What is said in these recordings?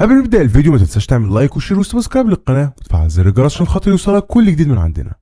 قبل ما نبدا الفيديو ما تنساش تعمل لايك وشير وسبسكرايب للقناه وتفعل زر الجرس عشان خاطر يوصلك كل جديد من عندنا.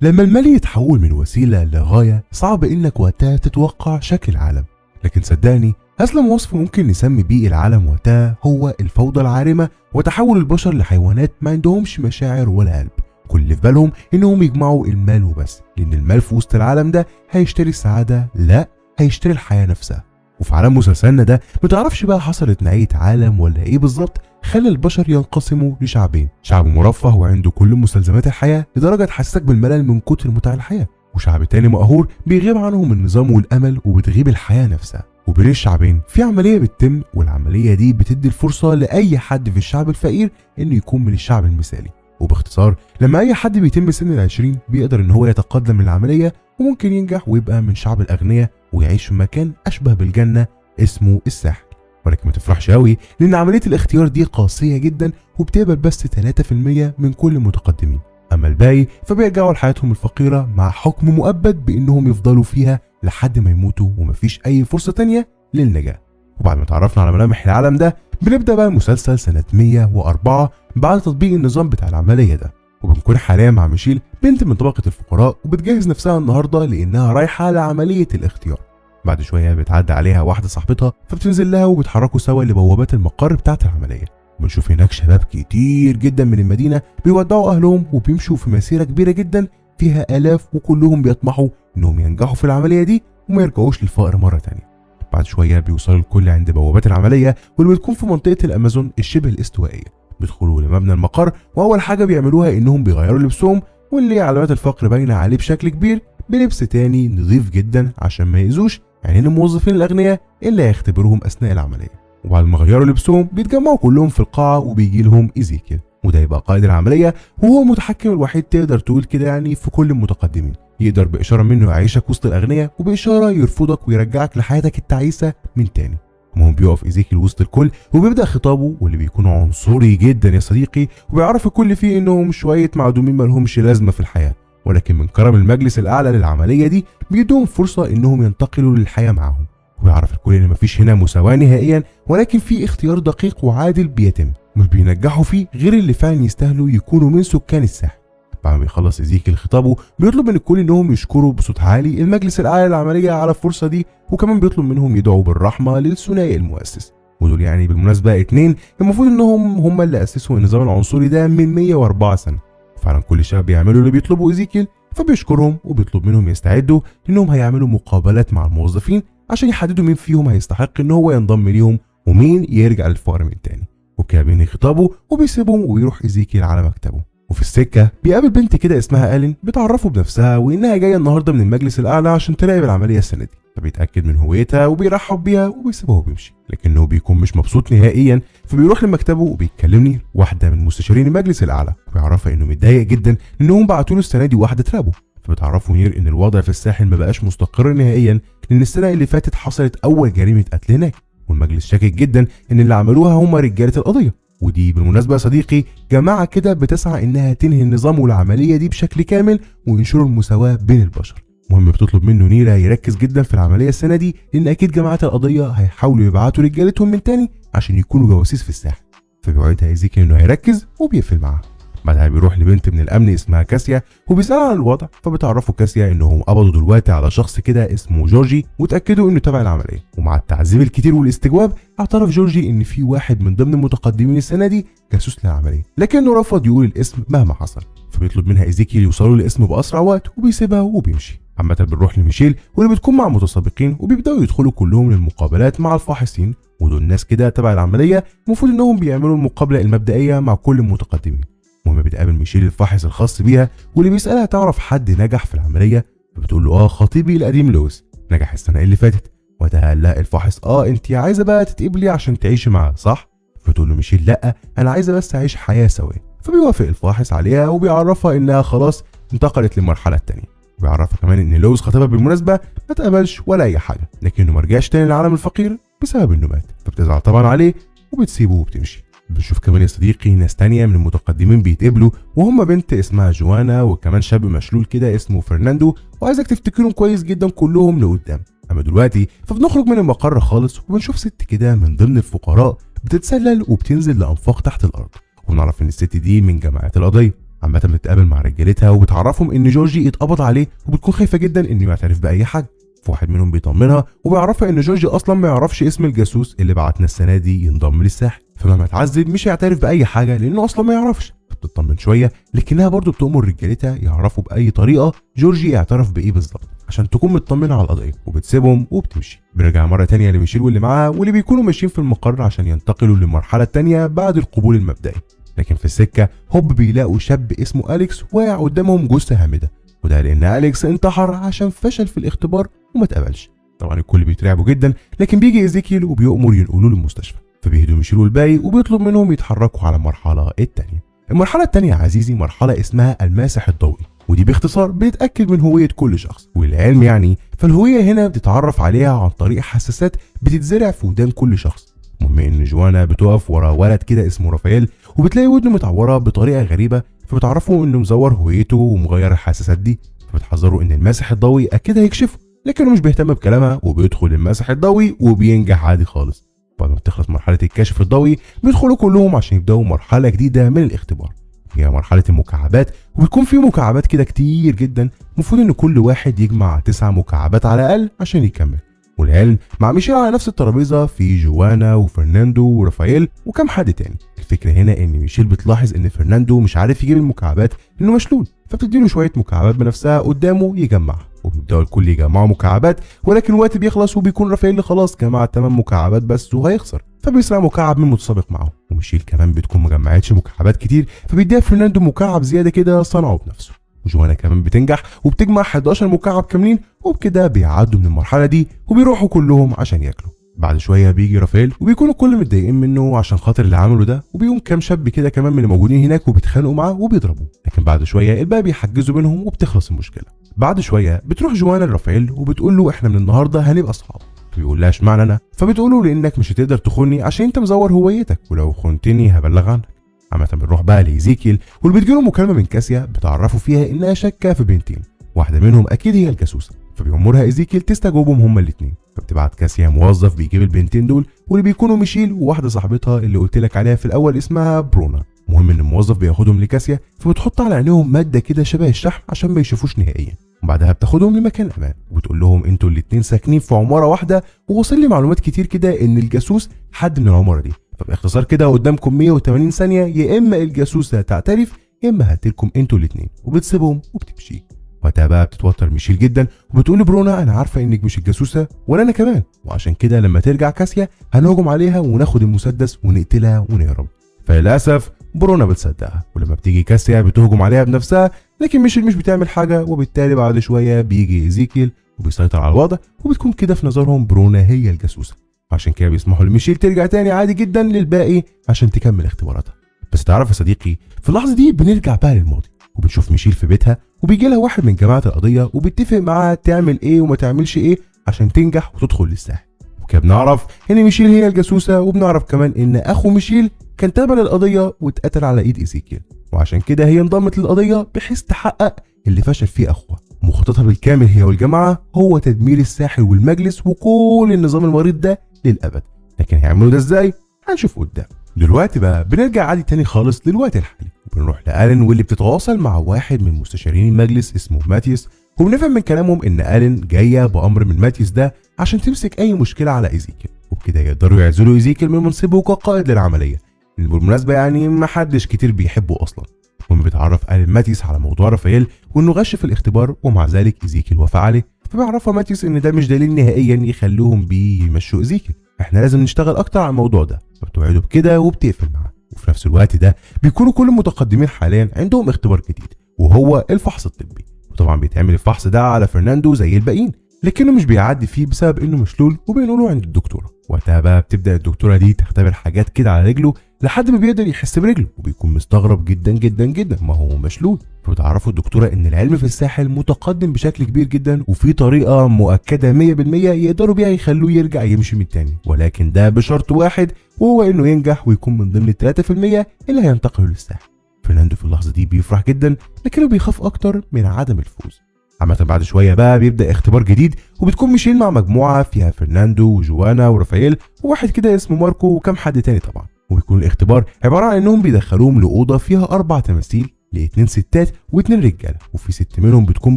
لما المال يتحول من وسيله لغايه صعب انك وقتها تتوقع شكل العالم، لكن صدقني اسلم وصف ممكن نسمي بيه العالم وقتها هو الفوضى العارمه وتحول البشر لحيوانات ما عندهمش مشاعر ولا قلب. كل اللي في بالهم انهم يجمعوا المال وبس، لان المال في وسط العالم ده هيشتري السعاده؟ لا، هيشتري الحياه نفسها. وفي عالم مسلسلنا ده متعرفش بقى حصلت نهايه عالم ولا ايه بالظبط خلى البشر ينقسموا لشعبين، شعب مرفه وعنده كل مستلزمات الحياه لدرجه تحسسك بالملل من كتر متاع الحياه، وشعب تاني مقهور بيغيب عنهم النظام والامل وبتغيب الحياه نفسها. وبين الشعبين في عمليه بتتم، والعمليه دي بتدي الفرصه لاي حد في الشعب الفقير انه يكون من الشعب المثالي. وباختصار لما اي حد بيتم سن ال20 بيقدر ان هو يتقدم العمليه وممكن ينجح ويبقى من شعب الاغنياء ويعيش في مكان اشبه بالجنه اسمه الساحل. ولكن ما تفرحش قوي لان عمليه الاختيار دي قاسيه جدا وبتقبل بس 3% من كل المتقدمين، اما الباقي فبيرجعوا لحياتهم الفقيره مع حكم مؤبد بانهم يفضلوا فيها لحد ما يموتوا ومفيش اي فرصه تانيه للنجاه. وبعد ما تعرفنا على ملامح العالم ده بنبدا بقى المسلسل سنه 104 بعد تطبيق النظام بتاع العمليه ده، وبنكون حاليا مع ميشيل بنت من طبقه الفقراء وبتجهز نفسها النهارده لانها رايحه لعمليه الاختيار. بعد شويه بتعدي عليها واحده صاحبتها فبتنزل لها وبيتحركوا سوا لبوابات المقر بتاعه العمليه. بنشوف هناك شباب كتير جدا من المدينه بيودعوا اهلهم وبيمشوا في مسيره كبيره جدا فيها الاف، وكلهم بيطمحوا انهم ينجحوا في العمليه دي وما يرجعوش للفقر مره تانيه. بعد شويه بيوصلوا الكل عند بوابات العمليه واللي بتكون في منطقه الامازون الشبه الاستوائيه. بيدخلوا لمبنى المقر واول حاجه بيعملوها انهم بيغيروا لبسهم واللي علامات الفقر باينه عليه بشكل كبير بلبس تاني نظيف جدا عشان ما يأذوش عينين الموظفين الاغنياء اللي هيختبروهم اثناء العمليه. وبعد ما غيروا لبسهم بيتجمعوا كلهم في القاعه وبيجي لهم ايزيكيل، وده يبقى قائد العمليه وهو المتحكم الوحيد تقدر تقول كده يعني في كل المتقدمين. يقدر باشاره منه يعيشك وسط الاغنياء وباشاره يرفضك ويرجعك لحياتك التعيسه من تاني. المهم بيقف ايزيكيل وسط الكل وبيبدا خطابه واللي بيكون عنصري جدا يا صديقي، وبيعرف الكل فيه انهم شويه معدومين مالهمش لازمه في الحياه، ولكن من كرم المجلس الاعلى للعمليه دي بيدوهم فرصه انهم ينتقلوا للحياه معاهم. وبيعرف الكل ان مفيش هنا مساواه نهائيا، ولكن في اختيار دقيق وعادل بيتم مش بينجحوا فيه غير اللي فعلا يستاهلوا يكونوا من سكان الساحل. بعد ما بيخلص ايزيكيل خطابه بيطلب من الكل انهم يشكروا بصوت عالي المجلس الاعلى للعمليه على الفرصه دي، وكمان بيطلب منهم يدعوا بالرحمه للثنائي المؤسس، ودول يعني بالمناسبه اتنين المفروض انهم هم اللي اسسوا النظام العنصري ده من 104 سنه. فعلا كل شباب بيعملوا اللي بيطلبوا ايزيكيل، فبيشكرهم وبيطلب منهم يستعدوا انهم هيعملوا مقابلات مع الموظفين عشان يحددوا مين فيهم هيستحق ان هو ينضم ليهم ومين يرجع للفقر من تاني. وبكده بينهي خطابه وبيسيبهم ويروح ايزيكيل على مكتبه. وفي السكه بيقابل بنت كده اسمها الين بتعرفه بنفسها وانها جايه النهارده من المجلس الاعلى عشان تراقب العمليه السنه دي، فبيتاكد من هويتها وبيرحب بيها وبيسيبها وبيمشي، لكنه بيكون مش مبسوط نهائيا. فبيروح لمكتبه وبيتكلم نير واحده من مستشارين المجلس الاعلى، وبيعرفها انه متضايق جدا انهم بعتوا له السنه دي واحده تراقبه. فبتعرفه نير ان الوضع في الساحل ما بقاش مستقر نهائيا لان السنه اللي فاتت حصلت اول جريمه قتل هناك، والمجلس شاكك جدا ان اللي عملوها هم رجاله القضيه. ودي بالمناسبه يا صديقي جماعه كده بتسعى انها تنهي النظام والعمليه دي بشكل كامل وينشروا المساواه بين البشر. المهم بتطلب منه نيرا يركز جدا في العمليه السنه دي لان اكيد جماعه القضيه هيحاولوا يبعتوا رجالتهم من تاني عشان يكونوا جواسيس في الساحل. فبيوعدها ايزيكيل انه هيركز وبيقفل معاها. بعدها بيروح لبنت من الامن اسمها كاسيا وبيسالها عن الوضع، فبتعرفوا كاسيا انهم قبضوا دلوقتي على شخص كده اسمه جورجي وتاكدوا انه تبع العمليه. ومع التعذيب الكتير والاستجواب اعترف جورجي ان في واحد من ضمن المتقدمين السنه دي جاسوس للعمليه، لكنه رفض يقول الاسم مهما حصل. فبيطلب منها ايزيكيل يوصلوا للاسم باسرع وقت وبيسيبها وبيمشي. عامه بنروح لميشيل واللي بتكون مع متسابقين وبيبداوا يدخلوا كلهم للمقابلات مع الفاحصين، ودول ناس كده تبع العمليه المفروض انهم بيعملوا المقابله المبدئيه مع كل المتقدمين. المهم بتقابل ميشيل الفاحص الخاص بيها واللي بيسالها تعرف حد نجح في العمليه، فبتقول له خطيبي القديم لويس نجح السنه اللي فاتت. وقتها لا الفاحص انت عايزه بقى تتقبلي عشان تعيشي معاه صح؟ فتقول له ميشيل لا انا عايزه بس اعيش حياه سويه. فبيوافق الفاحص عليها وبيعرفها انها خلاص انتقلت للمرحله الثانيه، وبيعرفها كمان ان لويس خطيبها بالمناسبه ما اتقبلش ولا اي حاجه، لكنه ما رجعش تاني للعالم الفقير بسبب انه مات. فبتزعل طبعا عليه وبتسيبه وبتمشي. بنشوف كمان يا صديقي ناس تانية من المتقدمين بيتقبلوا وهم بنت اسمها جوانا وكمان شاب مشلول كده اسمه فرناندو، وعايزك تفتكرهم كويس جدا كلهم لقدام. اما دلوقتي فبنخرج من المقر خالص وبنشوف ست كده من ضمن الفقراء بتتسلل وبتنزل لانفاق تحت الارض، ونعرف ان الست دي من جماعات القضيه. عامه بتتقابل مع رجالتها وبتعرفهم ان جورجي اتقبض عليه، وبتكون خايفه جدا انه يعترف باي حاجه. فواحد منهم بيطمنها وبيعرفها ان جورجي اصلا ما يعرفش اسم الجاسوس اللي بعتنا السنه دي ينضم للساحل، فمهما اتعذب مش هيعترف باي حاجه لانه اصلا ما يعرفش. بتطمن شويه، لكنها برضه بتأمر رجالتها يعرفوا باي طريقه جورجي اعترف بايه بالظبط عشان تكون مطمنه على القضيه، وبتسيبهم وبتمشي. بنرجع مره تانية لميشيل واللي معاها، واللي بيكونوا ماشيين في المقر عشان ينتقلوا للمرحله التانية بعد القبول المبدئي. لكن في السكه هوب بيلاقوا شاب اسمه أليكس واقع قدامهم جثه هامده، وده لان أليكس انتحر عشان فشل في الاختبار وما اتقبلش. طبعا الكل بيترعبوا جدا، لكن بيجي ايزيكيل وبيأمر ينقلوه للمستشفى، فبيهدوا ميشيل والباقي وبيطلب منهم يتحركوا على المرحله الثانيه. المرحله الثانيه يا عزيزي مرحله اسمها الماسح الضوئي، ودي باختصار بتتاكد من هويه كل شخص، والعلم يعني فالهويه هنا بتتعرف عليها عن طريق حساسات بتتزرع في ودان كل شخص. المهم ان جوانا بتقف ورا ولد كده اسمه رافائيل، وبتلاقي ودنه متعوره بطريقه غريبه، فبتعرفوا انه مزور هويته ومغير الحساسات دي، فبتحذروا ان الماسح الضوئي اكيد هيكشفه، لكنه مش بيهتم بكلامها وبيدخل الماسح الضوئي وبينجح عادي خالص. بعد ما بتخلص مرحله الكشف الضوئي بيدخلوا كلهم عشان يبداوا مرحله جديده من الاختبار، هي مرحله المكعبات. وبتكون في مكعبات كده كتير جدا، المفروض ان كل واحد يجمع 9 مكعبات على الاقل عشان يكمل. والعلم مع ميشيل على نفس الترابيزه في جوانا وفرناندو ورافائيل وكم حد تاني. الفكره هنا ان ميشيل بتلاحظ ان فرناندو مش عارف يجيب المكعبات لانه مشلول، فبتديله شويه مكعبات بنفسها قدامه يجمعها، وبيبداوا الكل يجمعوا مكعبات، ولكن الوقت بيخلص وبيكون رافائيل خلاص جمع 8 مكعبات بس وهيخسر، فبيسرق مكعب من متسابق معه. وميشيل كمان بتكون ما جمعتش مكعبات كتير، فبيديها فرناندو مكعب زياده كده صنعه بنفسه. وجوانا كمان بتنجح وبتجمع 11 مكعب كاملين، وبكده بيعدوا من المرحله دي وبيروحوا كلهم عشان ياكلوا. بعد شويه بيجي رافائيل وبيكونوا الكل متضايقين منه عشان خاطر اللي عمله ده، وبيقوم كام شاب كده كمان من اللي موجودين هناك وبيتخانقوا معاه وبيضربوه. لكن بعد شويه الباقي بيحجزوا بينهم وبتخلص المشكله. بعد شويه بتروح جوانا لرافائيل وبتقول له احنا من النهارده هنبقى اصحاب، فبيقول لها اشمعنى انا؟ فبتقول له لانك مش هتقدر تخوني عشان انت مزور هويتك، ولو خنتني هبلغ عنك. عامة بنروح بقى لإيزيكيل، واللي بتجيله مكالمة من كاسيا بتعرفوا فيها إنها شاكة في بنتين، واحدة منهم أكيد هي الجاسوسة، فبيأمرها إيزيكيل تستجوبهم هما الاتنين. فبتبعت كاسيا موظف بيجيب البنتين دول، واللي بيكونوا ميشيل وواحدة صاحبتها اللي قلت لك عليها في الأول اسمها برونا. المهم إن الموظف بياخدهم لكاسيا، فبتحط على عينيهم مادة كده شبه الشحم عشان ما يشوفوش نهائيا، وبعدها بتاخدهم لمكان امان وبتقول لهم انتوا الاتنين ساكنين في عماره واحده، ووصل لي معلومات كتير كده ان الجاسوس حد من العماره دي، فباختصار كده قدامكم 180 ثانيه يا اما الجاسوسه تعترف يا اما هقتلكم انتوا الاتنين، وبتسيبهم وبتمشي. وقتها بقى بتتوتر ميشيل جدا وبتقول لبرونا انا عارفه انك مش الجاسوسه ولا انا كمان، وعشان كده لما ترجع كاسيا هنهجم عليها وناخد المسدس ونقتلها ونهرب. فللاسف برونا بتصدقها، ولما بتيجي كاسيا بتهجم عليها بنفسها، لكن ميشيل مش بتعمل حاجه. وبالتالي بعد شويه بيجي ايزيكيل وبيسيطر على الوضع، وبتكون كده في نظرهم برونا هي الجاسوسه، عشان كده بيسمحوا لميشيل ترجع تاني عادي جدا للباقي عشان تكمل اختباراتها. بس تعرف يا صديقي في اللحظه دي بنرجع بقى للماضي، وبنشوف ميشيل في بيتها وبيجي لها واحد من جماعه القضيه وبيتفق معاها تعمل ايه وما تعملش ايه عشان تنجح وتدخل للساحل. وكده بنعرف ان ميشيل هي الجاسوسه، وبنعرف كمان ان اخو ميشيل كان تابع للقضيه واتقتل على ايد ايزيكيل، وعشان كده هي انضمت للقضيه بحيث تحقق اللي فشل فيه اخوها. مخططها بالكامل هي والجماعه هو تدمير الساحل والمجلس وكل النظام المريض ده للابد، لكن هيعملوا ده ازاي؟ هنشوف قدام. دلوقتي بقى بنرجع عادي تاني خالص للوقت الحالي، وبنروح لآلين واللي بتتواصل مع واحد من مستشارين المجلس اسمه ماتيوس، وبنفهم من كلامهم ان آلين جايه بامر من ماتيوس ده عشان تمسك اي مشكله على ايزيكيل، وبكده يقدروا يعزلوا ايزيكيل من منصبه كقائد للعمليه، اللي بالمناسبه يعني ما حدش كتير بيحبه اصلا. المهم بيتعرف آلين ماتيوس على موضوع رافائيل وانه غش في الاختبار، ومع ذلك ايزيكيل وافق عليه، فبيعرفها ماتيوس ان ده مش دليل نهائيا يخلوهم بيه يمشوا ايزيكيل، احنا لازم نشتغل اكتر على الموضوع ده، فبتوعده بكده وبتقفل معاه. وفي نفس الوقت ده بيكونوا كل المتقدمين حاليا عندهم اختبار جديد وهو الفحص الطبي، وطبعا بيتعمل الفحص ده على فرناندو زي الباقيين، لكنه مش بيعدي فيه بسبب انه مشلول، وبينقلوه عند الدكتوره. وقتها بقى بتبدا الدكتوره دي تختبر حاجات كده على رجله لحد ما بيقدر يحس برجله، وبيكون مستغرب جدا جدا جدا ما هو مشلول. فبتعرفوا الدكتوره ان العلم في الساحل متقدم بشكل كبير جدا، وفي طريقه مؤكده 100% يقدروا بيها يخلوه يرجع يمشي من تاني، ولكن ده بشرط واحد وهو انه ينجح ويكون من ضمن ال 3% اللي هينتقلوا للساحل. فرناندو في اللحظه دي بيفرح جدا، لكنه بيخاف اكتر من عدم الفوز. عامة بعد شوية بقى بيبدأ اختبار جديد، وبتكون ميشيل مع مجموعة فيها فرناندو وجوانا ورافائيل وواحد كده اسمه ماركو وكم حد تاني طبعا. وبيكون الاختبار عبارة عن انهم بيدخلوهم لأوضة فيها 4 تماثيل ل2 ستات و2 رجاله، وفي 6 منهم بتكون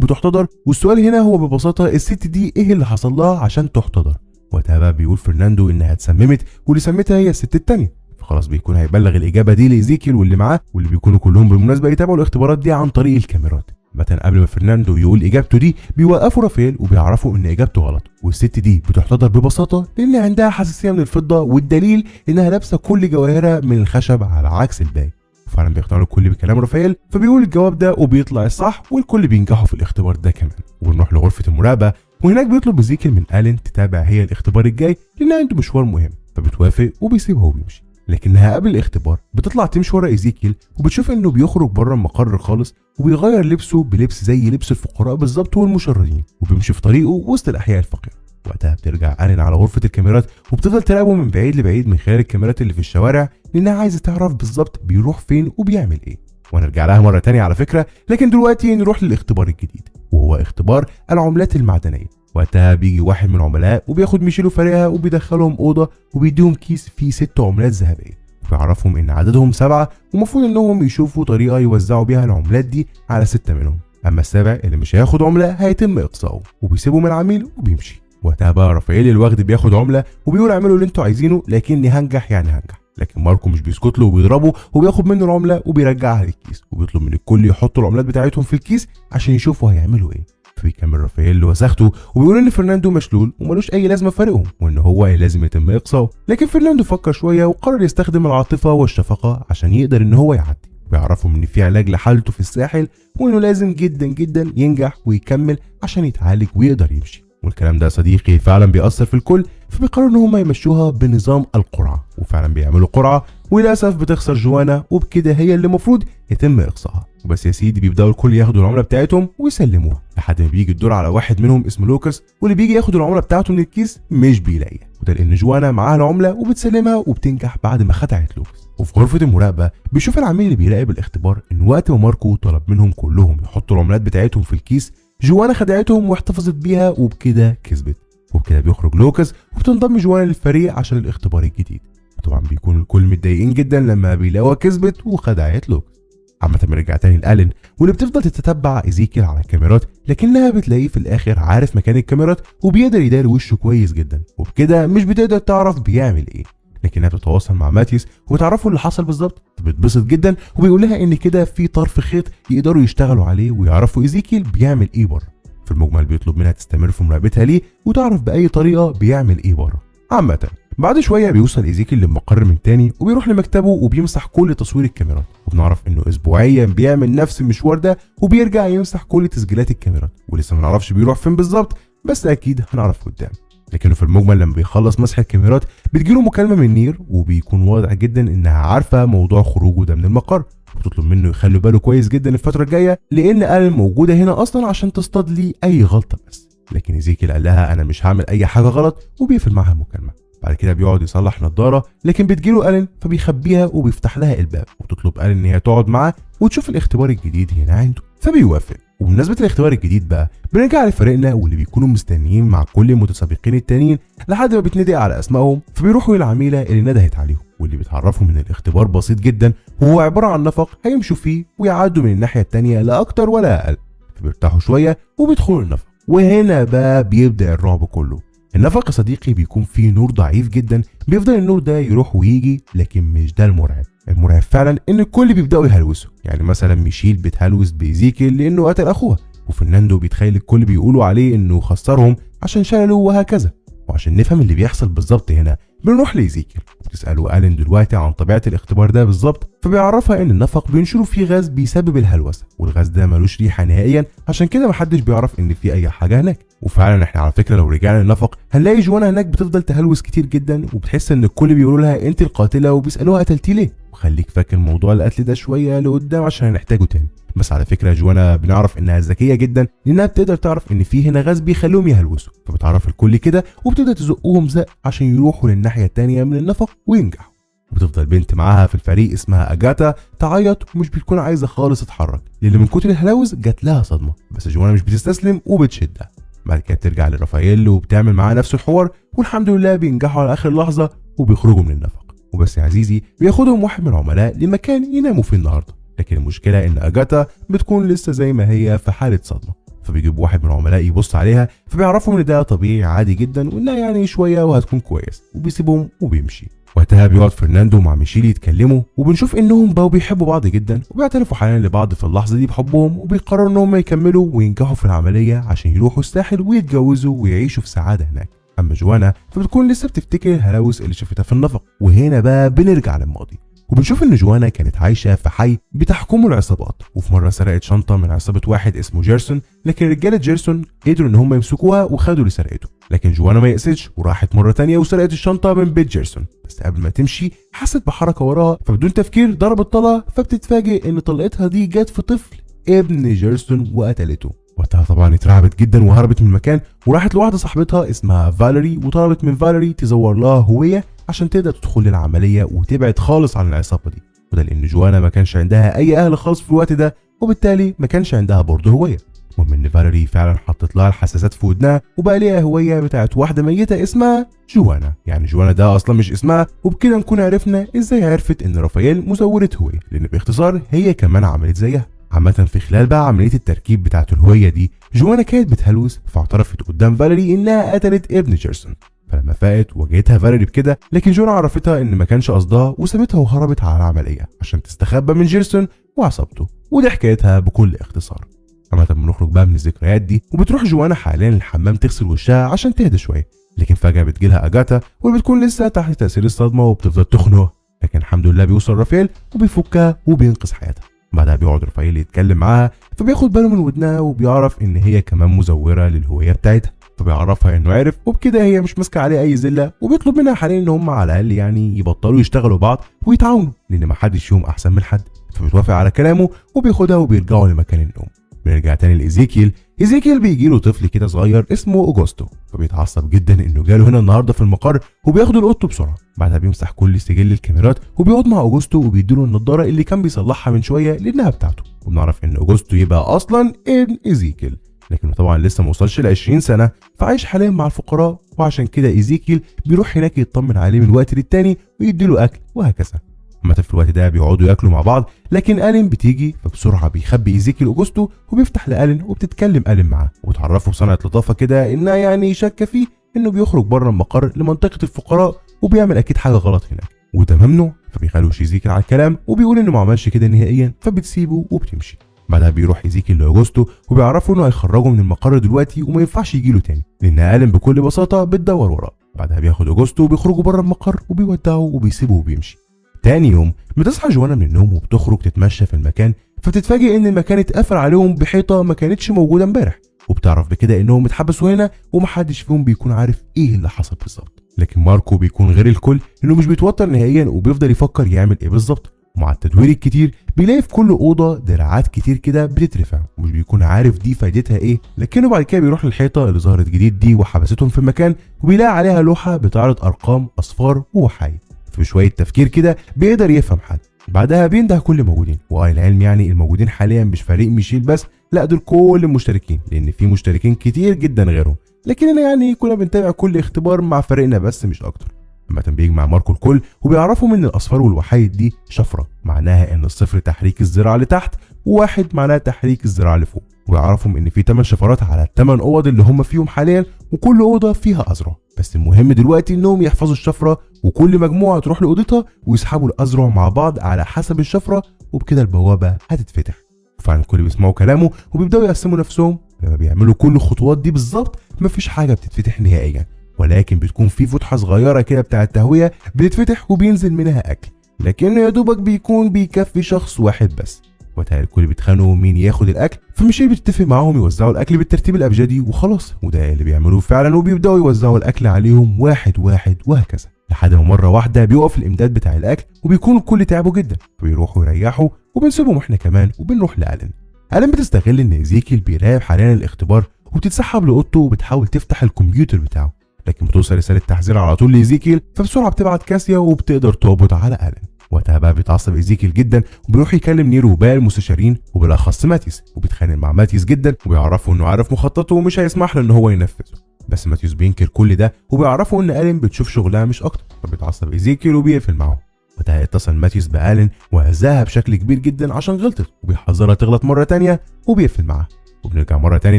بتحتضر. والسؤال هنا هو ببساطة الست دي ايه اللي حصل لها عشان تحتضر؟ وقتها بقى بيقول فرناندو انها اتسممت واللي سمتها هي الست التانية. فخلاص بيكون هيبلغ الإجابة دي لإيزيكيل واللي معاه، واللي بيكونوا كلهم بالمناسبة يتابعوا الاختبارات دي عن طريق الكاميرات. مثلا قبل ما فرناندو يقول اجابته دي بيوقفوا رافائيل وبيعرفوا ان اجابته غلط، والست دي بتحتضر ببساطه لان عندها حساسيه من الفضه، والدليل انها لابسه كل جواهرها من الخشب على عكس الباقي. وفعلا بيقتنعوا الكل بكلام رافائيل، فبيقول الجواب ده وبيطلع الصح، والكل بينجحوا في الاختبار ده كمان. وبنروح لغرفه المراقبه، وهناك بيطلب إيزيكيل من آلين تتابع هي الاختبار الجاي لان عنده مشوار مهم، فبتوافق وبيسيبها وبيمشي. لكنها قبل الاختبار بتطلع تمشي ورا إيزيكيل، وبتشوف انه بيخرج بره المقر خالص وبيغير لبسه بلبس زي لبس الفقراء بالظبط والمشردين، وبيمشي في طريقه وسط الاحياء الفقيره. وقتها بترجع آلين على غرفه الكاميرات، وبتفضل تراقبه من بعيد لبعيد من خلال الكاميرات اللي في الشوارع، لانها عايزه تعرف بالظبط بيروح فين وبيعمل ايه. وهنرجع لها مره تانية على فكره، لكن دلوقتي نروح للاختبار الجديد، وهو اختبار العملات المعدنيه. وقتها بيجي واحد من العملاء وبياخد ميشيل وفريقها وبيدخلهم اوضه وبيديهم كيس فيه 6 عملات ذهبيه، وبيعرفهم ان عددهم 7، ومفروض انهم يشوفوا طريقه يوزعوا بيها العملات دي على 6 منهم. اما السابع اللي مش هياخد عمله هيتم اقصائه، وبيسيبهم العميل وبيمشي. وقتها بقى رافائيل الوغد بياخد عمله وبيقول اعملوا اللي انتوا عايزينه لكني هنجح يعني هنجح. لكن ماركو مش بيسكت له وبيضربه وبياخد منه العمله وبيرجعها للكيس، وبيطلب من الكل يحطوا العملات بتاعتهم في الكيس عشان يشوفوا هيعملوا ايه. فبيكمل رافائيل وسخته وبيقول ان فرناندو مشلول وملوش اي لازمه فارقهم، وان هو لازم يتم اقصائه. لكن فرناندو فكر شويه وقرر يستخدم العاطفه والشفقه عشان يقدر ان هو يعدي، ويعرفهم ان في علاج لحالته في الساحل، وانه لازم جدا جدا ينجح ويكمل عشان يتعالج ويقدر يمشي. والكلام ده صديقي فعلا بيأثر في الكل، فبيقرروا ان هم يمشوها بنظام القرعه، وفعلا بيعملوا قرعه، وللاسف بتخسر جوانا، وبكده هي اللي المفروض يتم اقصائها. وبس يا سيدي بيبداوا الكل ياخدوا العمله بتاعتهم ويسلموها، لحد ما بيجي الدور على واحد منهم اسمه لوكاس، واللي بيجي ياخد العمله بتاعته من الكيس مش بيلاقيها، وده لان جوانا معاها العمله وبتسلمها وبتنجح بعد ما خدعت لوكاس. وفي غرفه المراقبه بيشوف العميل اللي بيراقب الاختبار ان وقت ما ماركو طلب منهم كلهم يحطوا العملات بتاعتهم في الكيس، جوانا خدعتهم واحتفظت بيها وبكده كسبت. وبكده بيخرج لوكاس وبتنضم جوانا للفريق عشان الاختبار الجديد. طبعا بيكون الكل متضايقين جدا لما بيلاقوها كسبت وخدعت لوكاس. عامة بنرجع تاني لآلين، واللي بتفضل تتتبع إيزيكيل على الكاميرات، لكنها بتلاقيه في الآخر عارف مكان الكاميرات وبيقدر يداري وشه كويس جدا، وبكده مش بتقدر تعرف بيعمل إيه. لكنها بتتواصل مع ماتيوس وتعرفوا اللي حصل بالظبط، بتبسط جدا وبيقول لها إن كده في طرف خيط يقدروا يشتغلوا عليه ويعرفوا إيزيكيل بيعمل إيه بره. في المجمل بيطلب منها تستمر في مراقبتها ليه وتعرف بأي طريقة بيعمل إيه بره. عامة بعد شويه بيوصل إيزيكيل للمقر من تاني وبيروح لمكتبه وبيمسح كل تصوير الكاميرات، وبنعرف انه اسبوعيا بيعمل نفس المشوار ده وبيرجع يمسح كل تسجيلات الكاميرات، ولسه ما نعرفش بيروح فين بالظبط، بس اكيد هنعرف قدام. لكنه في المجمل لما بيخلص مسح الكاميرات بتجيله مكالمه من نير، وبيكون واضح جدا انها عارفه موضوع خروجه ده من المقر، وبتطلب منه يخلي باله كويس جدا الفتره الجايه لان آلين موجوده هنا اصلا عشان تصطاد لي اي غلطه بس. لكن إيزيكيل قال لها انا مش هعمل اي حاجه غلط وبيقفل معاها المكالمه. بعد كده بيقعد يصلح نظاره، لكن بتجيله آلين فبيخبيها وبيفتح لها الباب، وبتطلب آلين ان هي تقعد معاه وتشوف الاختبار الجديد هنا عنده، فبيوافق. وبمناسبه الاختبار الجديد بقى بنرجع لفريقنا واللي بيكونوا مستنيين مع كل المتسابقين التانيين لحد ما بتندق على اسمائهم، فبيروحوا للعميله اللي ندهت عليهم، واللي بتعرفهم ان الاختبار بسيط جدا وهو عباره عن نفق هيمشوا فيه ويعدوا من الناحيه التانيه لا اكتر ولا اقل. فبيرتاحوا شويه وبيدخلوا النفق، وهنا بقى بيبدا الرعب كله. النفق يا صديقي بيكون فيه نور ضعيف جدا، بيفضل النور ده يروح ويجي، لكن مش ده المرعب. المرعب فعلا ان الكل بيبداوا يهلوسوا، يعني مثلا ميشيل بتهلوس بإيزيكيل لانه قتل اخوها، وفرناندو بيتخيل الكل بيقولوا عليه انه خسرهم عشان شلله وهكذا. وعشان نفهم اللي بيحصل بالظبط هنا بنروح لإيزيكيل وبتسأله آلين دلوقتي عن طبيعة الاختبار ده بالظبط، فبيعرفها ان النفق بينشروا فيه غاز بيسبب الهلوسة، والغاز ده ملوش ريحة نهائيا، عشان كده محدش بيعرف ان في اي حاجة هناك. وفعلا احنا على فكرة لو رجعنا للنفق هنلاقي جوانا هناك بتفضل تهلوس كتير جدا، وبتحس ان الكل بيقولوا لها انت القاتلة وبيسألوها قتلتيه ليه، وخليك فاكر موضوع القتل ده شوية لقدام عشان هنحتاجه تاني. بس على فكره جوانا بنعرف انها ذكيه جدا لانها بتقدر تعرف ان في هنا غاز بيخليهم يهلوسوا، فبتعرف الكل كده وبتبدا تزقهم زق عشان يروحوا للناحيه الثانيه من النفق وينجحوا. وبتفضل بنت معاها في الفريق اسمها اجاتا تعيط ومش بتكون عايزه خالص تتحرك لان من كتر الهلاوس جات لها صدمه، بس جوانا مش بتستسلم وبتشدها. بعد كده بترجع لرافائيل وبتعمل معاه نفس الحوار، والحمد لله بينجحوا على اخر لحظه وبيخرجوا من النفق. وبس يا عزيزي بياخدهم واحد من العملاء لمكان يناموا فيه النهارده، لكن المشكله ان اجاتا بتكون لسه زي ما هي في حاله صدمه. فبيجيب واحد من العملاء يبص عليها، فبيعرفوا ان ده طبيعي عادي جدا وانها يعني شويه وهتكون كويس، وبيسيبهم وبيمشي. وقتها بيقعد فرناندو مع ميشيل يتكلموا، وبنشوف انهم بقوا بيحبوا بعض جدا وبيعترفوا حاليا لبعض في اللحظه دي بحبهم، وبيقرروا انهم يكملوا وينجحوا في العمليه عشان يروحوا الساحل ويتجوزوا ويعيشوا في سعاده هناك. اما جوانا فبتكون لسه بتفتكر الهلاوس اللي شافتها في النفق. وهنا بقى بنرجع للماضي وبنشوف ان جوانا كانت عايشه في حي بتحكمه العصابات، وفي مره سرقت شنطه من عصابه واحد اسمه جيرسون، لكن رجاله جيرسون قدروا ان هم يمسكوها وخدوا اللي سرقته. لكن جوانا ما يأستش وراحت مره تانية وسرقت الشنطه من بيت جيرسون، بس قبل ما تمشي حست بحركه وراها، فبدون تفكير ضربت طلقه، فبتتفاجئ ان طلقتها دي جت في طفل ابن جيرسون وقتلته. وقتها طبعا اترعبت جدا وهربت من المكان، وراحت لواحده صاحبتها اسمها فاليري وطلبت من فاليري تزور لها هويه عشان تقدر تدخل العمليه وتبعد خالص عن العصابه دي، وده لان جوانا ما كانش عندها اي اهل خالص في الوقت ده، وبالتالي ما كانش عندها برضه هويه. المهم ان فاليري فعلا حطت لها الحساسات في ودنها وبقى ليها هويه بتاعت واحده ميته اسمها جوانا، يعني جوانا ده اصلا مش اسمها. وبكده نكون عرفنا ازاي عرفت ان رافائيل مزوره هويه، لان باختصار هي كمان عملت زيها. عامة في خلال بقى عملية التركيب بتاعة الهوية دي، جوانا كانت بتهلوس فاعترفت قدام فاليري انها قتلت ابن جيرسون. فلما فاقت واجهتها فاليري بكده، لكن جوانا عرفتها ان ما كانش قصدها وسابتها وهربت على العملية عشان تستخبى من جيرسون وعصابته. ودي حكايتها بكل اختصار. عامة بنخرج بقى من الذكريات دي وبتروح جوانا حاليا الحمام تغسل وشها عشان تهدى شوية، لكن فجأة بتجيلها اجاتا واللي بتكون لسه تحت تأثير الصدمة وبتفضل تخنق، لكن الحمد لله بيوصل رافائيل وبيفكها وبينقذ حياتها. بعدها بيقعد رافائيل يتكلم معاها، فبياخد باله من ودنها وبيعرف ان هي كمان مزوره للهويه بتاعتها، فبيعرفها انه عرف، وبكده هي مش ماسكه عليه اي زله، وبيطلب منها حاليا ان هم على الاقل يعني يبطلوا يشتغلوا بعض ويتعاونوا لان ما حدش فيهم احسن من حد. فبتوافق على كلامه وبياخدها وبيرجعوا لمكان النوم. بنرجع تاني لايزيكيل. ايزيكيل بيجي له طفل كده صغير اسمه اوجوستو، فبيتعصب جدا انه جاله هنا النهارده في المقر وبياخدوا لأوضته بسرعه. بعدها بيمسح كل سجل الكاميرات وبيقعد مع اوجوستو وبيديله النضاره اللي كان بيصلحها من شويه لانها بتاعته، وبنعرف ان اوجوستو يبقى اصلا ابن ايزيكيل، لكنه طبعا لسه ما وصلش ل 20 سنه، فعايش حاليا مع الفقراء، وعشان كده ايزيكيل بيروح هناك يطمن عليه من وقت للتاني ويديله اكل وهكذا. اما في الوقت ده بيقعدوا ياكلوا مع بعض، لكن ألين بتيجي، فبسرعه بيخبي ايزيكيل اوجوستو وبيفتح لألين وبتتكلم ألين معاه وتعرفه بصنعه لطافه كده انها يعني شاكه فيه انه بيخرج بره المقر لمنطقه الفقراء وبيعمل اكيد حاجه غلط هناك، وده ممنوع. فبيخلوش ايزيكيل على الكلام وبيقول انه ما عملش كده نهائيا، فبتسيبه وبتمشي. بعدها بيروح ايزيكيل لاوجوستو وبيعرفوا انه هيخرجه من المقر دلوقتي وما ينفعش يجيله تاني لان ألين بكل بساطه بتدور وراه. بعدها بياخد اوجوستو وبيخرجوا بره المقر وبيودعه وبيسيبه وبيمشي. تاني يوم بتصحى جوانا من النوم وبتخرج تتمشى في المكان، فبتتفاجئ ان المكان اتقفل عليهم بحيطه ما كانتش موجوده امبارح، وبتعرف بكده انهم اتحبسوا هنا ومحدش فيهم بيكون عارف ايه اللي حصل بالظبط. لكن ماركو بيكون غير الكل انه مش بيتوتر نهائيا وبيفضل يفكر يعمل ايه بالظبط، ومع التدوير الكتير بيلاقي في كل اوضه دراعات كتير كده بتترفع ومش بيكون عارف دي فايدتها ايه. لكنه بعد كده بيروح للحيطه اللي ظهرت جديد دي وحبستهم في المكان، وبيلاقي عليها لوحه بتعرض ارقام اصفار ووحايد. في شويه تفكير كده بيقدر يفهم حاجه. بعدها بينده كل الموجودين، العلم يعني الموجودين حاليا مش فريق ميشيل بس، لا دول كل المشتركين لان في مشتركين كتير جدا غيرهم، لكننا يعني كنا بنتابع كل اختبار مع فريقنا بس مش اكتر. اما بيجمع ماركو الكل وبيعرفوا ان الاصفار والوحايد دي شفره، معناها ان الصفر تحريك الذراع لتحت وواحد معناها تحريك الذراع لفوق، ويعرفوا ان في 8 شفرات على ال8 اوض اللي هم فيهم حاليا، وكل اوضه فيها اذرع. بس المهم دلوقتي انهم يحفظوا الشفره وكل مجموعه تروح لاوضتها ويسحبوا الاذرع مع بعض على حسب الشفره، وبكده البوابه هتتفتح. وفعلا الكل بيسمعوا كلامه وبيبداوا يقسموا نفسهم. لما بيعملوا كل الخطوات دي بالظبط مفيش حاجه بتتفتح نهائيا، ولكن بتكون في فتحه صغيره كده بتاعه التهويه بتتفتح وبينزل منها اكل، لكنه يا دوبك بيكون بيكفي شخص واحد بس. وقتها الكل بيتخانقوا مين ياخد الاكل، فميشيل بتتفق معاهم يوزعوا الاكل بالترتيب الابجدي وخلاص، وده اللي بيعملوه فعلا، وبيبداوا يوزعوا الاكل عليهم واحد واحد وهكذا، لحد ما مره واحده بيوقف الامداد بتاع الاكل وبيكون الكل تعبوا جدا، فبيروحوا يريحوا وبنسيبهم احنا كمان وبنروح لألين. ألين بتستغل ان ايزيكيل بيراقب حاليا الاختبار وبتتسحب لاوضته وبتحاول تفتح الكمبيوتر بتاعه، لكن بتوصل رساله تحذير على طول لايزيكيل، فبسرعه بتبعت كاسيا وبتقدر تقبض على الين. وقتها بقى بيتعصب ايزيكيل جدا وبيروح يكلم نيرو وباقي المستشارين وبالاخص ماتيس، وبيتخانق مع ماتيس جدا وبيعرفوا انه عارف مخططه ومش هيسمح له ان هو ينفذه. بس ماتيوس بينكر كل ده وبيعرفوا ان الين بتشوف شغلها مش اكتر، فبيتعصب ايزيكيل وبيقفل معاهم. وقتها يتصل ماتيوس بالين وهزاها بشكل كبير جدا عشان غلطت، وبيحذرها تغلط مره تانية وبيقفل معاها. وبنرجع مره تانية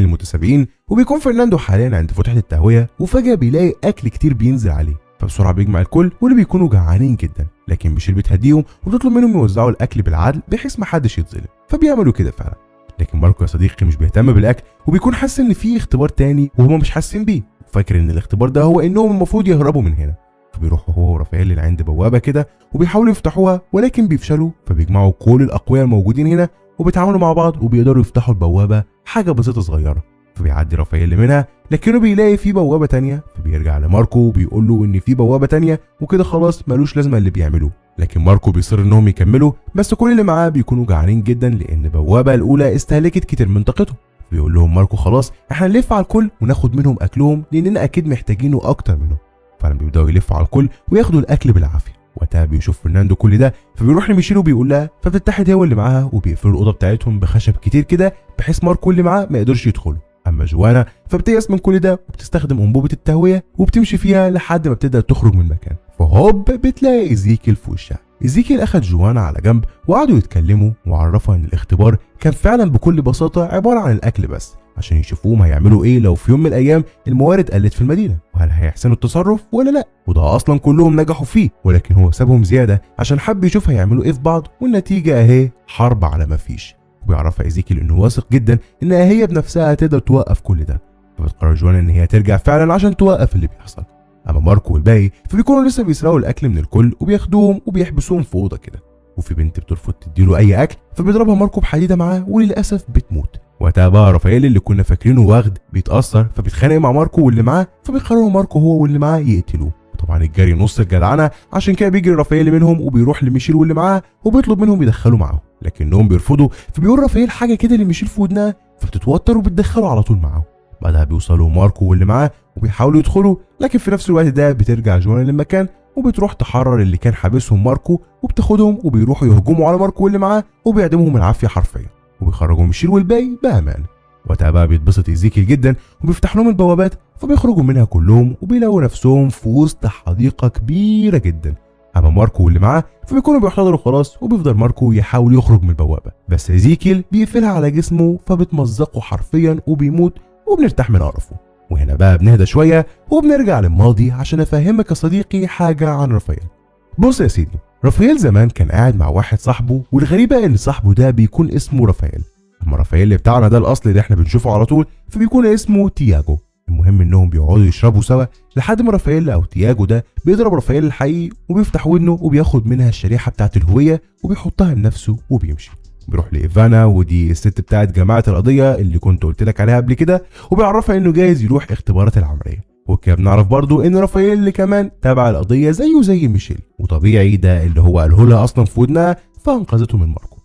للمتسابقين، وبيكون فرناندو حاليا عند فتحه التهويه، وفجاه بيلاقي اكل كتير بينزل عليه، فبسرعه بيجمع الكل واللي بيكونوا جعانين جدا، لكن ميشيل بتهديهم وبتطلب منهم يوزعوا الاكل بالعدل بحيث محدش يتظلم، فبيعملوا كده فعلا. لكن ماركو يا صديقي مش بيهتم بالاكل، وبيكون حاسس ان في اختبار تاني وهما مش حاسين بيه، وفاكر ان الاختبار ده هو انهم المفروض يهربوا من هنا. فبيروحوا هو ورافائيل عند بوابه كده وبيحاولوا يفتحوها ولكن بيفشلوا، فبيجمعوا كل الاقوياء الموجودين هنا وبيتعاونوا مع بعض وبيقدروا يفتحوا البوابه حاجه بسيطه صغيره. فبيعدي رافائيل منها لكنه بيلاقي في بوابه تانية، فبيرجع لماركو وبيقول له ان في بوابه تانية وكده خلاص ملوش لازمه اللي بيعملوه. لكن ماركو بيصر انهم يكملوا، بس كل اللي معاه بيكونوا جعانين جدا لان البوابه الاولى استهلكت كتير من طاقتهم. بيقول لهم ماركو خلاص احنا نلف على الكل وناخد منهم اكلهم لاننا اكيد محتاجينه اكتر منهم. فعلا بيبداوا يلفوا على الكل وياخدوا الاكل بالعافيه. وقتها بيشوف فرناندو كل ده، فبيروح لميشيل وبيقول لها، فبتتحد هو اللي معاها وبيقفلوا الاوضه بتاعتهم بخشب كتير كده بحيث ماركو اللي معاه ما يقدرش يدخلوا. اما جوانا فبتيأس من كل ده وبتستخدم انبوبه التهويه وبتمشي فيها لحد ما بتبدا تخرج من المكان. فهوب بتلاقي ايزيكيل في وشها. ايزيكيل اخد جوانا على جنب وقعدوا يتكلموا وعرفها ان الاختبار كان فعلا بكل بساطه عباره عن الاكل بس، عشان يشوفوهم هيعملوا ايه لو في يوم من الايام الموارد قلت في المدينه، وهل هيحسنوا التصرف ولا لا. وده اصلا كلهم نجحوا فيه، ولكن هو سابهم زياده عشان حب يشوف هيعملوا ايه في بعض، والنتيجه اهي حرب على ما فيش. وبيعرفها ايزيكيل انه واثق جدا انها هي بنفسها تقدر توقف كل ده، فبتقرر جوانا ان هي ترجع فعلا عشان توقف اللي بيحصل. اما ماركو والباقي فبيكونوا لسه بيسرقوا الاكل من الكل وبياخدوهم وبيحبسوهم في اوضه كده، وفي بنت بترفض تديله اي اكل فبيضربها ماركو بحديده معاه وللاسف بتموت. وقتها بقى رافائيل اللي كنا فاكرينه واخد بيتاثر، فبيتخانق مع ماركو واللي معاه، فبيقرروا ماركو هو واللي معاه يقتلوه. وطبعا الجري نص الجدعنه، عشان كده بيجري رافائيل منهم وبيروح لميشيل واللي معاه وبيطلب منهم يدخلوا معاهم، لكنهم بيرفضوا. فبيقول رافائيل حاجه كده لميشيل في ودنها، فبتتوتر وبتدخله على طول معاهم. بعدها بيوصلوا ماركو واللي معاه وبيحاولوا يدخلوا، لكن في نفس الوقت ده بترجع جوانا للمكان وبتروح تحرر اللي كان حابسهم ماركو، وبتاخدهم وبيروحوا يهجموا على ماركو واللي معاه وبيعدمهم العافيه حرفيا، وبيخرجوا ميشيل والباقي بامان. وقتها بقى بيتبسط ايزيكيل جدا وبيفتح لهم البوابات، فبيخرجوا منها كلهم وبيلاقوا نفسهم في وسط حديقه كبيره جدا. اما ماركو واللي معاه فبيكونوا بيحتضروا خلاص، وبيفضل ماركو يحاول يخرج من البوابه، بس ايزيكيل بيقفلها على جسمه فبتمزقه حرفيا وبيموت، وبنرتاح من قرفه. وهنا بقى بنهدى شويه وبنرجع للماضي عشان افهمك يا صديقي حاجه عن رافائيل. بص يا سيدي، رافائيل زمان كان قاعد مع واحد صاحبه، والغريبه ان صاحبه ده بيكون اسمه رافائيل. اما رافائيل اللي بتاعنا ده الاصلي اللي احنا بنشوفه على طول فبيكون اسمه تياجو. المهم انهم بيقعدوا يشربوا سوا لحد ما رافائيل او تياجو ده بيضرب رافائيل الحقيقي وبيفتح ودنه وبياخد منها الشريحه بتاعت الهويه وبيحطها لنفسه وبيمشي. بيروح لايفانا، ودي الست بتاعت جماعه القضيه اللي كنت قلت لك عليها قبل كده، وبيعرفها انه جايز يروح اختبارات العمليه. وكده بنعرف برضو ان رافائيل اللي كمان تابع القضيه زيه زي ميشيل، وطبيعي ده اللي هو قاله لها اصلا في ودنها فانقذته من ماركو.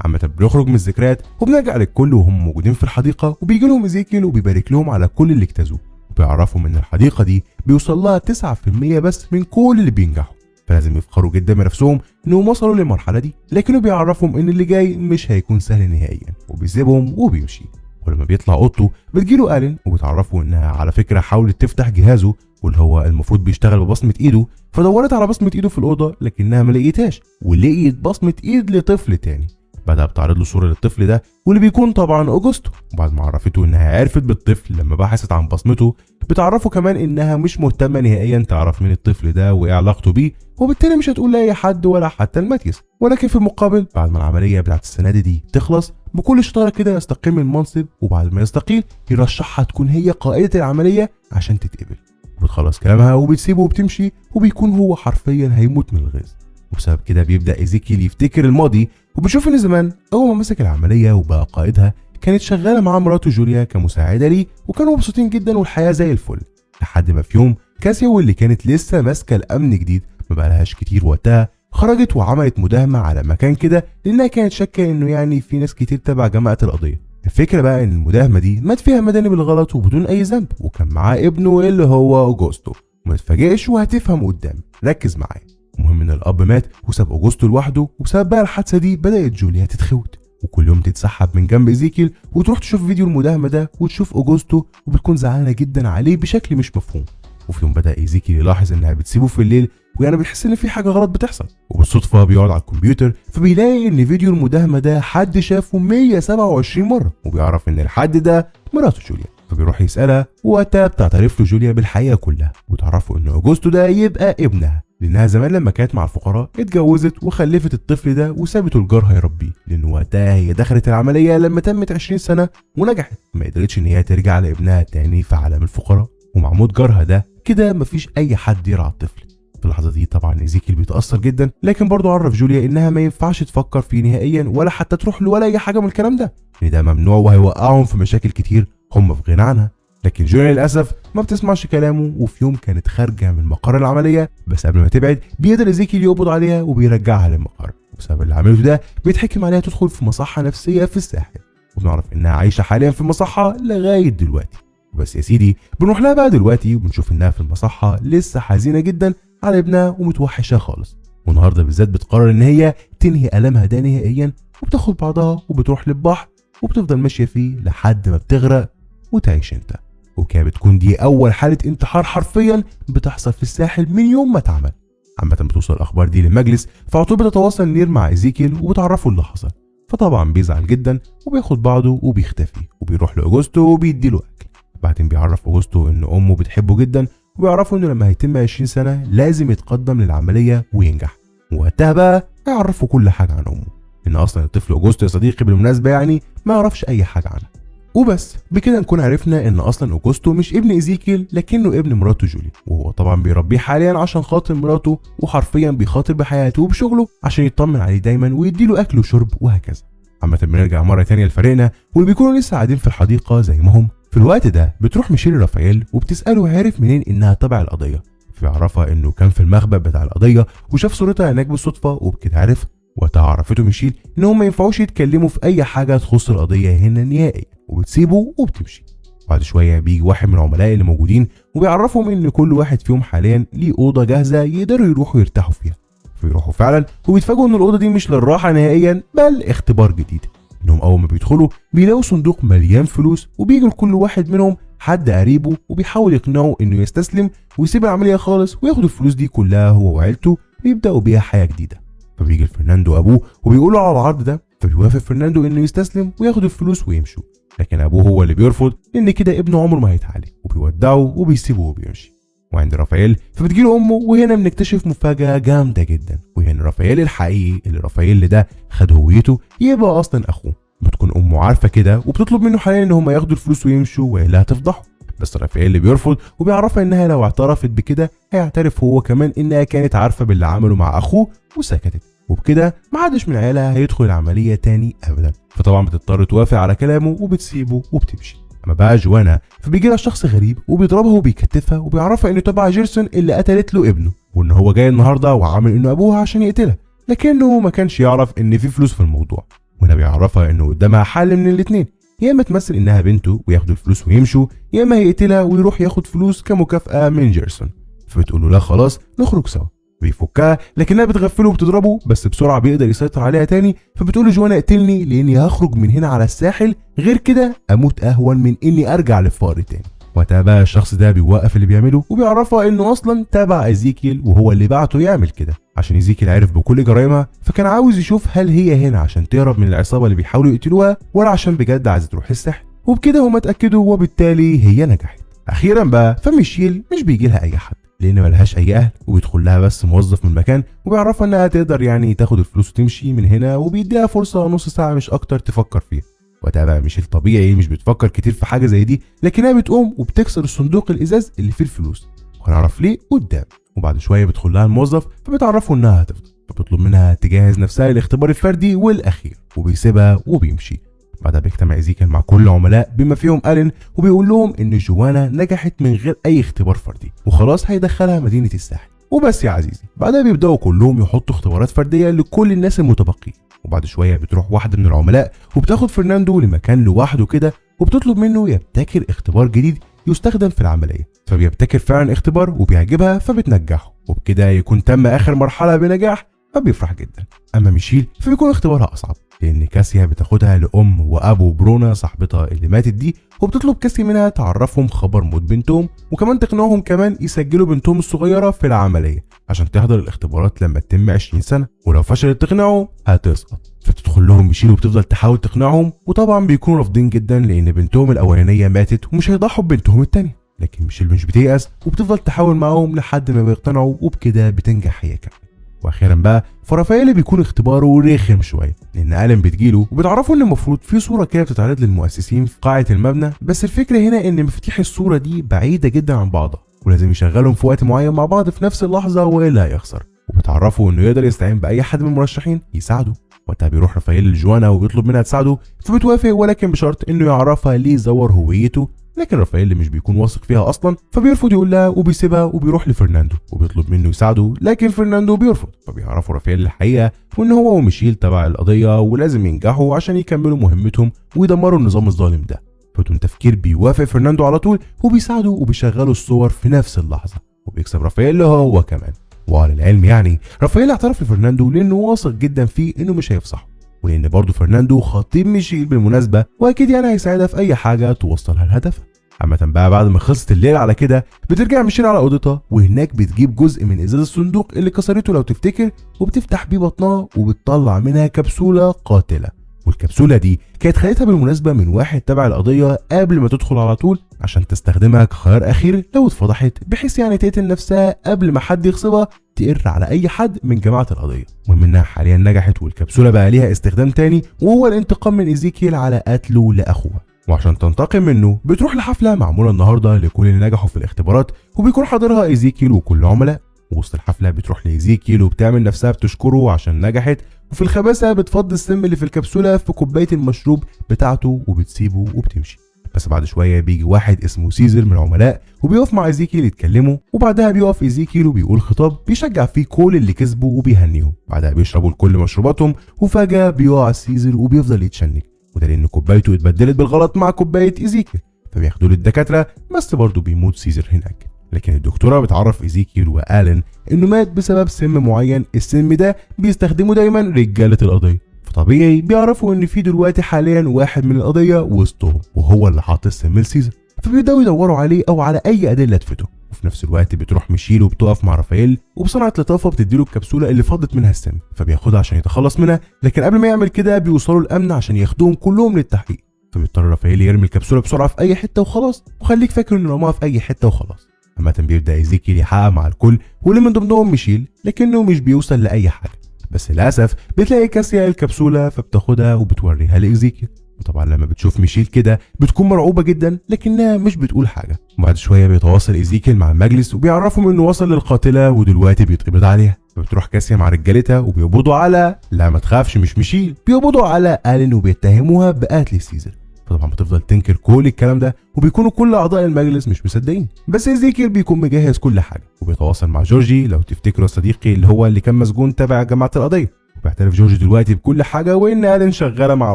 عامة بنخرج من الذكريات وبنرجع للكل وهم موجودين في الحديقه، وبيجي لهم ايزيكيل وبيبارك لهم على كل اللي اجتازوه، وبيعرفهم ان الحديقه دي بيوصل لها 9% بس من كل اللي بينجحوا، فلازم يفخروا جدا بنفسهم انهم وصلوا للمرحله دي، لكنه بيعرفهم ان اللي جاي مش هيكون سهل نهائيا، وبيسيبهم وبيمشي. ولما بيطلع اوضته بتجيله الين وبتعرفه انها على فكره حاولت تفتح جهازه واللي هو المفروض بيشتغل ببصمه ايده، فدورت على بصمه ايده في الاوضه لكنها ما لقيتهاش، ولقيت بصمه ايد لطفل تاني. بعدها بتعرض له صوره للطفل ده واللي بيكون طبعا اوجوستو، وبعد ما عرفته انها عرفت بالطفل لما بحثت عن بصمته بتعرفه كمان انها مش مهتمه نهائيا تعرف مين الطفل ده وايه علاقته بيه، وبالتالي مش هتقول لاي حد ولا حتى الماتيس. ولكن في المقابل بعد ما العمليه بتاعت السنه دي تخلص بكل شطاره كده يستقيل من المنصب، وبعد ما يستقيل يرشحها تكون هي قائده العمليه عشان تتقبل، وبتخلص كلامها وبتسيبه وبتمشي، وبيكون هو حرفيا هيموت من الغيظ. وبسبب كده بيبدا ايزيكيل يفتكر الماضي، وبنشوف ان زمان اول ما مسك العمليه وبقى قائدها كانت شغاله مع مراته جوليا كمساعده ليه، وكانوا مبسوطين جدا والحياه زي الفل، لحد ما في يوم كاسيا واللي كانت لسه ماسكه الامن جديد ما بقالهاش كتير وقتها خرجت وعملت مداهمه على مكان كده، لانها كانت شاكه انه يعني في ناس كتير تبع جماعه القضيه. الفكره بقى ان المداهمه دي مات فيها مدني بالغلط وبدون اي ذنب، وكان معاه ابنه اللي هو اوجوستو. وما تتفاجئش وهتفهم قدام، ركز معايا. المهم ان الاب مات وساب اوجوستو لوحده، وبسبب بقى الحادثه دي بدات جوليا تتخوت، وكل يوم تتسحب من جنب ايزيكيل وتروح تشوف فيديو المداهمه ده وتشوف اوجوستو، وبتكون زعلانه جدا عليه بشكل مش مفهوم. وفي يوم بدا ايزيكيل يلاحظ انها بتسيبه في الليل، ويعني بتحس ان في حاجه غلط بتحصل. وبالصدفه بيقعد على الكمبيوتر فبيلاقي ان فيديو المداهمه ده حد شافه 127 مره، وبيعرف ان الحد ده مراته جوليا. فبيروح يسالها، ووقتها بتعترف له جوليا بالحقيقه كلها، وتعرفه ان اوجوستو ده يبقى ابنها، لانها زمان لما كانت مع الفقراء اتجوزت وخلفت الطفل ده وسابته لجارها يربيه، لان وقتها هي دخلت العمليه لما تمت 20 سنه ونجحت، ما قدرتش ان هي ترجع لابنها تاني في عالم الفقراء. ومع موت جارها ده كده مفيش اي حد يرعى الطفل. في اللحظه دي طبعا ايزيكيل بيتاثر جدا، لكن برضه عرف جوليا انها ما ينفعش تفكر فيه نهائيا ولا حتى تروح له ولا اي حاجه من الكلام ده، لان ده ممنوع وهيوقعهم في مشاكل كتير هم في غنى عنها. لكن جوليا للاسف ما بتسمعش كلامه، وفي يوم كانت خارجه من مقر العمليه، بس قبل ما تبعد بيقدر ايزيكيل يقبض عليها وبيرجعها للمقر، وبسبب اللي عملته ده بيتحكم عليها تدخل في مصحه نفسيه في الساحل، وبنعرف انها عايشه حاليا في المصحه لغايه دلوقتي. وبس يا سيدي بنروح لها بقى دلوقتي وبنشوف انها في المصحه لسه حزينه جدا على ابنها ومتوحشه خالص، والنهارده بالذات بتقرر ان هي تنهي المها ده نهائيا، وبتاخد بعضها وبتروح للبحر وبتفضل ماشيه فيه لحد ما بتغرق وتعيش انت. وكده بتكون دي اول حاله انتحار حرفيا بتحصل في الساحل من يوم ما اتعمل. عامه بتوصل الاخبار دي للمجلس، فعلى طول بتتواصل نير مع ايزيكيل وبتعرفه اللي حصل، فطبعا بيزعل جدا وبياخد بعضه وبيختفي، وبيروح لاوجوستو وبيديله اكل. بعدين بيعرف اوجوستو ان امه بتحبه جدا، وبيعرفوا انه لما هيتم 20 سنه لازم يتقدم للعمليه وينجح. ووقتها بقى هيعرفوا كل حاجه عن امه، ان اصلا الطفل اوجوستو يا صديقي بالمناسبه يعني ما يعرفش اي حاجه عنها. وبس بكده نكون عرفنا ان اصلا اوجوستو مش ابن ايزيكيل، لكنه ابن مراته جولي، وهو طبعا بيربيه حاليا عشان خاطر مراته، وحرفيا بيخاطر بحياته وبشغله عشان يطمن عليه دايما ويديله اكل وشرب وهكذا. عامه بنرجع مره ثانيه لفريقنا، واللي بيكونوا لسه قاعدين في الحديقه زي ما هم. في الوقت ده بتروح ميشيل رافائيل وبتساله عارف منين انها تبع القضيه، فبيعرفها انه كان في المخبأ بتاع القضيه وشاف صورتها هناك بالصدفه، وبكده عرف. وقتها عرفته ميشيل ان هم ما ينفعوش يتكلموا في اي حاجه تخص القضيه هنا نهائي، وبتسيبه وبتمشي. بعد شويه بيجي واحد من العملاء اللي موجودين وبيعرفهم ان كل واحد فيهم حاليا ليه اوضه جاهزه يقدروا يروحوا يرتاحوا فيها. فيروحوا فعلا وبيتفاجئوا ان الاوضه دي مش للراحه نهائيا بل اختبار جديد، انهم اول ما بيدخلوا بيلاقوا صندوق مليان فلوس، وبيجي لكل واحد منهم حد قريبه وبيحاول يقنعه انه يستسلم ويسيب العمليه خالص وياخد الفلوس دي كلها هو وعيلته ويبداوا بيها حياه جديده. فبيجي لفرناندو ابوه وبيقولوا على العرض ده، فبيوافق فرناندو انه يستسلم وياخد الفلوس ويمشوا، لكن ابوه هو اللي بيرفض لان كده ابنه عمره ما هيتعالج، وبيودعه وبيسيبه وبيمشي. وعند رافائيل فبتجيله امه، وهنا بنكتشف مفاجاه جامده جدا، وهي ان رافائيل الحقيقي اللي رافائيل ده خد هويته يبقى اصلا اخوه. بتكون امه عارفه كده وبتطلب منه حاليا ان هم ياخدوا الفلوس ويمشوا والا هتفضحه، بس رافائيل اللي بيرفض وبيعرفها انها لو اعترفت بكده هيعترف هو كمان انها كانت عارفه باللي عمله مع اخوه وسكتت، وبكده محدش من عيالها هيدخل العمليه تاني ابدا. فطبعا بتضطر توافق على كلامه وبتسيبه وبتمشي. اما بقى جوانا فبيجي لها شخص غريب وبيضربها وبيكتفها وبيعرفها انه تبع جيرسون اللي قتلت له ابنه، وان هو جاي النهارده وعامل انه ابوها عشان يقتلها، لكنه ما كانش يعرف ان في فلوس في الموضوع. وهنا بيعرفها انه قدامها حل من الاثنين، يا اما تمثل انها بنته وياخدوا الفلوس ويمشوا، يا اما هيقتلها ويروح ياخد فلوس كمكافاه من جيرسون. فبتقول له لا خلاص نخرج سوا. بيفكها لكنها بتغفله وبتضربه، بس بسرعه بيقدر يسيطر عليها تاني. فبتقول لجوانا اقتلني لاني هخرج من هنا على الساحل، غير كده اموت اهون من اني ارجع للفقر تاني. وقتها بقى الشخص ده بيوقف اللي بيعمله وبيعرفها انه اصلا تابع ايزيكيل، وهو اللي بعته يعمل كده عشان ايزيكيل عرف بكل جرايمها، فكان عاوز يشوف هل هي هنا عشان تهرب من العصابه اللي بيحاولوا يقتلوها ولا عشان بجد عايزه تروح الساحل. وبكده هما اتاكدوا وبالتالي هي نجحت. اخيرا بقى فميشيل مش بيجي لها اي حد لان ملهاش اي اهل، وبيدخل لها بس موظف من المكان وبيعرفها انها تقدر يعني تاخد الفلوس وتمشي من هنا، وبيديها فرصه نص ساعه مش اكتر تفكر فيها. وقتها بقى ميشيل طبيعي مش بتفكر كتير في حاجه زي دي، لكنها بتقوم وبتكسر الصندوق الازاز اللي فيه الفلوس، وهنعرف ليه قدام. وبعد شويه بيدخل لها الموظف فبتعرفه انها هتفضل، فبتطلب منها تجهز نفسها للاختبار الفردي والاخير، وبيسيبها وبيمشي. بعدها بيجتمع ايزيكيل مع كل العملاء بما فيهم ألين، وبيقول لهم ان جوانا نجحت من غير اي اختبار فردي وخلاص هيدخلها مدينه الساحل. وبس يا عزيزي بعدها بيبداوا كلهم يحطوا اختبارات فرديه لكل الناس المتبقين، وبعد شويه بتروح واحده من العملاء وبتاخد فرناندو لمكان لوحده كده وبتطلب منه يبتكر اختبار جديد يستخدم في العمليه. فبيبتكر فعلا اختبار وبيعجبها فبتنجحه، وبكده يكون تم اخر مرحله بنجاح فبيفرح جدا. اما ميشيل فبيكون اختبارها اصعب، لان كاسيا بتاخدها لام وابو برونا صاحبتها اللي ماتت دي، وبتطلب كاسيا منها تعرفهم خبر موت بنتهم، وكمان تقنعهم كمان يسجلوا بنتهم الصغيره في العمليه عشان تحضر الاختبارات لما تتم 20 سنه، ولو فشلت تقنعهم هتسقط. فتدخل لهم ميشيل وبتفضل تحاول تقنعهم، وطبعا بيكونوا رافضين جدا لان بنتهم الاولانيه ماتت ومش هيضحوا ببنتهم الثانيه. لكن ميشيل مش بتيأس وبتفضل تحاول معاهم لحد ما بيقتنعوا، وبكده بتنجح هي كمان. واخيرا بقى فرافائيل بيكون اختباره رخم شويه، لان آلين بتجيله وبتعرفوا ان المفروض في صوره كده بتتعرض للمؤسسين في قاعه المبنى، بس الفكره هنا ان مفاتيح الصوره دي بعيده جدا عن بعضها، ولازم يشغلهم في وقت معين مع بعض في نفس اللحظه والا هيخسر. وبتعرفوا انه يقدر يستعين باي حد من المرشحين يساعده. وقتها بيروح رافائيل لجوانا وبيطلب منها تساعده، فبتوافق ولكن بشرط انه يعرفها ليه يزور هويته. لكن رافائيل مش بيكون واثق فيها اصلا، فبيرفض يقول لها وبيسيبها وبيروح لفرناندو وبيطلب منه يساعده، لكن فرناندو بيرفض. فبيعرفوا رافائيل الحقيقه وان هو وميشيل تبع القضيه ولازم ينجحوا عشان يكملوا مهمتهم ويدمروا النظام الظالم ده. بدون تفكير بيوافق فرناندو على طول وبيساعده وبيشغلوا الصور في نفس اللحظه، وبيكسب رافائيل هو كمان. وعلى العلم يعني رافائيل اعترف لفرناندو لانه واثق جدا فيه انه مش هيفصحه، ولان برضه فرناندو خطيب ميشيل بالمناسبه، واكيد يعني هيساعدها في اي حاجه توصلها لهدفها. عامة بقى بعد ما خلصت الليله على كده بترجع ميشيل على اوضتها، وهناك بتجيب جزء من ازاز الصندوق اللي كسرته لو تفتكر، وبتفتح بيه بطنها وبتطلع منها كبسوله قاتله. والكبسوله دي كانت خدتها بالمناسبه من واحد تبع القضيه قبل ما تدخل على طول عشان تستخدمها كخيار اخير لو اتفضحت، بحيث يعني تقتل نفسها قبل ما حد يغصبها تقر على اي حد من جماعه القضيه. المهم انها حاليا نجحت، والكبسوله بقى ليها استخدام تاني وهو الانتقام من ايزيكيل على قتله لاخوها. وعشان تنتقم منه بتروح لحفله معموله النهارده لكل اللي نجحوا في الاختبارات، وبيكون حاضرها ايزيكيل وكل عملاء. وسط الحفله بتروح لايزيكيل وبتعمل نفسها بتشكره عشان نجحت، وفي الخباثه بتفضي السم اللي في الكبسوله في كوبايه المشروب بتاعته وبتسيبه وبتمشي. بس بعد شويه بيجي واحد اسمه سيزر من العملاء وبيقف مع ايزيكيل يتكلموا، وبعدها بيقف ايزيكيل وبيقول خطاب بيشجع فيه كل اللي كسبوا وبيهنيهم. بعدها بيشربوا الكل مشروباتهم، وفجاه بيقع سيزر وبيفضل يتشنج، وده لان كوبايته اتبدلت بالغلط مع كوبايه ايزيكيل. فبياخدوه للدكاتره بس برضه بيموت سيزر هناك. لكن الدكتوره بتعرف ايزيكيل وآلين انه مات بسبب سم معين، السم ده بيستخدمه دايما رجاله القضيه، فطبيعي بيعرفوا ان في دلوقتي حاليا واحد من القضيه وسطهم وهو اللي حاط السم لسيزر، فبيبداوا يدوروا عليه او على اي ادله تفيده. وفي نفس الوقت بتروح ميشيل وبتقف مع رافائيل وبسرعه لطافه بتديله الكبسوله اللي فضت منها السم، فبياخدها عشان يتخلص منها. لكن قبل ما يعمل كده بيوصلوا الامن عشان ياخدوهم كلهم للتحقيق، فبيضطر رافائيل يرمي الكبسوله بسرعه في اي حته وخلاص، وخليك فاكر ان رماها في اي حته وخلاص. عامة بيبدا ايزيكيل يحقق مع الكل واللي من ضمنهم ميشيل، لكنه مش بيوصل لاي حاجه. بس للاسف بتلاقي كاسيا الكبسوله فبتاخدها وبتوريها لايزيكيل، وطبعا لما بتشوف ميشيل كده بتكون مرعوبه جدا لكنها مش بتقول حاجه. وبعد شويه بيتواصل ايزيكيل مع المجلس وبيعرفهم انه وصل للقاتله ودلوقتي بيتقبض عليها. فبتروح كاسيا مع رجالتها وبيقبضوا على، لا ما تخافش مش ميشيل، بيقبضوا على آلين وبيتهموها بقتل سيزر. فطبعا بتفضل تنكر كل الكلام ده، وبيكونوا كل اعضاء المجلس مش مصدقين. بس ايزيكيل بيكون مجهز كل حاجه، وبيتواصل مع جورجي لو تفتكروا صديقي اللي هو اللي كان مسجون تبع جماعه القضيه، وبيعترف جورجي دلوقتي بكل حاجه وان آلين شغاله مع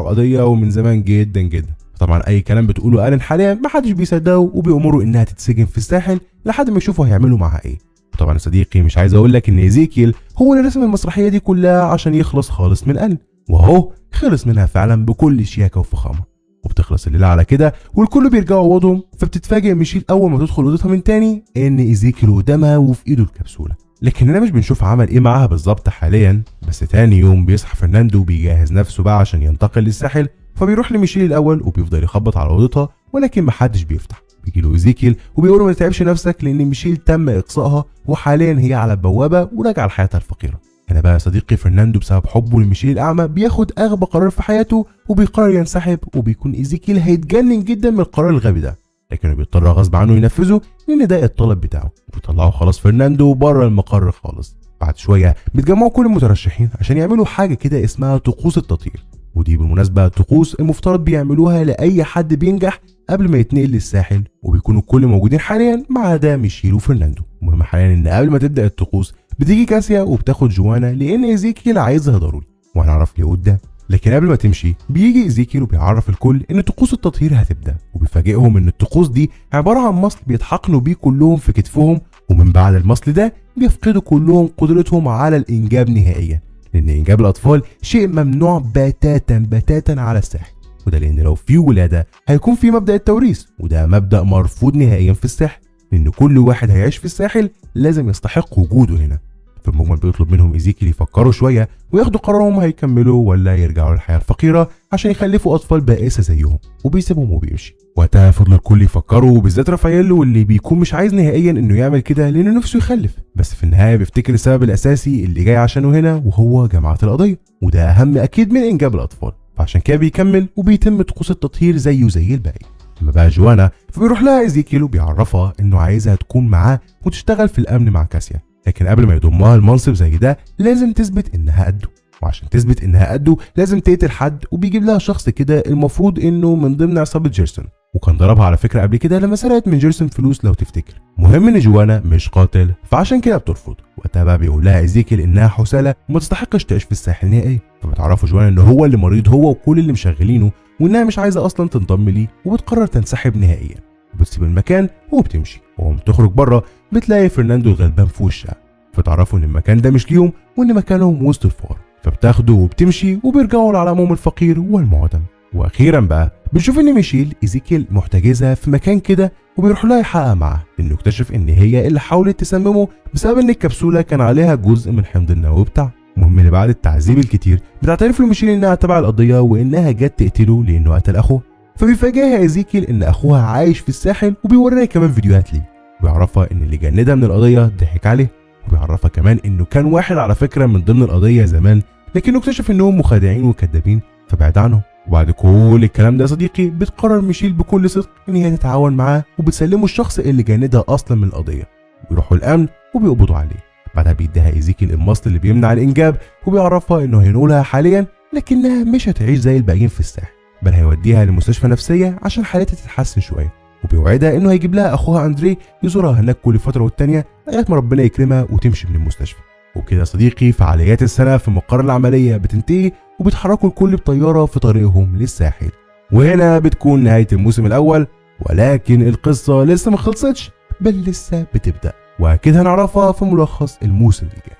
القضيه ومن زمان جدا جدا. طبعا اي كلام بتقوله آلين حاليا محدش بيصدقه، وبيأمروا انها تتسجن في الساحل لحد ما يشوفوا هيعملوا معاها ايه. طبعا صديقي مش عايز اقول لك ان ايزيكيل هو اللي رسم المسرحيه دي كلها عشان يخلص خالص من آلين، وهو خلص منها فعلا بكل شياكه وفخامه. وبتخلص الليله على كده والكل بيرجعوا اوضهم، فبتتفاجئ ميشيل اول ما تدخل اوضتها من تاني ان ايزيكيل قدامها وفي ايده الكبسوله، لكننا مش بنشوف عمل ايه معاها بالظبط حاليا. بس تاني يوم بيصحى فرناندو وبيجهز نفسه بقى عشان ينتقل للساحل، فبيروح لميشيل الاول وبيفضل يخبط على اوضتها ولكن محدش بيفتح. بيجي له ايزيكيل وبيقول له ما تتعبش نفسك لان ميشيل تم اقصائها وحاليا هي على البوابه وراجعه لحياتها الفقيره. هنا بقى صديقي فرناندو بسبب حبه لميشيل الاعمى بياخد اغبى قرار في حياته وبيقرر ينسحب، وبيكون ايزيكيل هيتجنن جدا من القرار الغبي ده، لكنه بيضطر غصب عنه ينفذه لان ده الطلب بتاعه. وبيطلعوا خلاص فرناندو بره المقر خالص. بعد شويه بيتجمعوا كل المترشحين عشان يعملوا حاجه كده اسمها طقوس التطهير، ودي بالمناسبه طقوس المفترض بيعملوها لاي حد بينجح قبل ما يتنقل للساحل، وبيكونوا الكل موجودين حاليا ما عدا ميشيل وفرناندو. المهم حاليا ان قبل ما تبدا الطقوس بتيجي كاسيا وبتاخد جوانا لان ايزيكيل عايزها ضروري، وهنعرف ليه قدام. لكن قبل ما تمشي بيجي ايزيكيل وبيعرف الكل ان طقوس التطهير هتبدا، وبيفاجئهم ان الطقوس دي عباره عن مصل بيتحقنوا بيه كلهم في كتفهم، ومن بعد المصل ده بيفقدوا كلهم قدرتهم على الانجاب نهائيا، لان انجاب الاطفال شيء ممنوع بتاتا على الساحل. وده لان لو في ولاده هيكون في مبدا التوريث، وده مبدا مرفوض نهائيا في الساحل، لان كل واحد هيعيش في الساحل لازم يستحق وجوده هنا. في المجمل بيطلب منهم ايزيكيل يفكروا شويه وياخدوا قرارهم هيكملوا ولا يرجعوا للحياه الفقيره عشان يخلفوا اطفال بائسه زيهم، وبيسيبهم وبيمشي. وقتها فضل الكل يفكروا، وبالذات رافائيل واللي بيكون مش عايز نهائيا انه يعمل كده لانه نفسه يخلف، بس في النهايه بيفتكر السبب الاساسي اللي جاي عشانه هنا، وهو جماعه القضيه، وده اهم اكيد من انجاب الاطفال. فعشان كده بيكمل وبيتم طقوس التطهير زيه زي الباقي. لما بقى جوانا فبيروح لها ايزيكيل وبيعرفها انه عايزها تكون معاه وتشتغل في الامن مع كاسيا، لكن قبل ما يضمها المنصب زي ده لازم تثبت انها قده، وعشان تثبت انها قده لازم تقتل حد، وبيجيب لها شخص كده المفروض انه من ضمن عصابه جيرسون، وكان ضربها على فكره قبل كده لما سرقت من جيرسون فلوس لو تفتكر. مهم ان جوانا مش قاتل، فعشان كده بترفض. وقتها بقى بيقول لها ايزيكيل انها حساله وما تستحقش تعيش في الساحل نهائيا، فبتعرفوا جوانا ان هو اللي مريض هو وكل اللي مشغلينه، وانها مش عايزه اصلا تنضم ليه، وبتقرر تنسحب نهائيا وبتسيب المكان وبتمشي. وهم بتخرج بره بتلاقي فرناندو الغلبان في وشها، فتعرفوا ان المكان ده مش ليهم وان مكانهم وسط الفار، فبتاخده وبتمشي وبيرجعوا لعالمهم الفقير والمعدم. واخيرا بقى بنشوف ان ميشيل ايزيكيل محتجزها في مكان كده، وبيروح لها يحقق معاها انه اكتشف ان هي اللي حاولت تسممه بسبب ان الكبسوله كان عليها جزء من الحمض النووي بتاعه. المهم ان بعد التعذيب الكتير بتعترف له ميشيل انها تبع القضيه وانها جت تقتله لانه قتل اخوه. فبيفاجئها ايزيكيل ان اخوها عايش في الساحل، وبيوريها كمان فيديوهات ليه، وبيعرفها ان اللي جندها من القضيه ضحك عليه، وبيعرفها كمان انه كان واحد على فكره من ضمن القضيه زمان، لكنه اكتشف انهم مخادعين وكذابين فبعد عنهم. وبعد كل الكلام ده يا صديقي بتقرر ميشيل بكل صدق ان هي تتعاون معاه، وبتسلمه الشخص اللي جندها اصلا من القضيه، وبيروحوا الامن وبيقبضوا عليه. بعدها بيديها ايزيكيل المصل اللي بيمنع الانجاب، وبيعرفها انه هينولها حاليا لكنها مش هتعيش زي الباقيين في الساحل، بل هيوديها لمستشفى نفسيه عشان حالتها تتحسن شويه، وبيوعدها انه هيجيب لها اخوها اندري يزورها هناك كل فتره والتانيه لغايه ما ربنا يكرمها وتمشي من المستشفى. وبكده يا صديقي فعاليات السنه في مقر العمليه بتنتهي، وبيتحركوا الكل بطياره في طريقهم للساحل. وهنا بتكون نهايه الموسم الاول، ولكن القصه لسه ما خلصتش بل لسه بتبدا، واكيد هنعرفها في ملخص الموسم الجاي.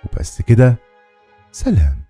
وبس كده، سلام.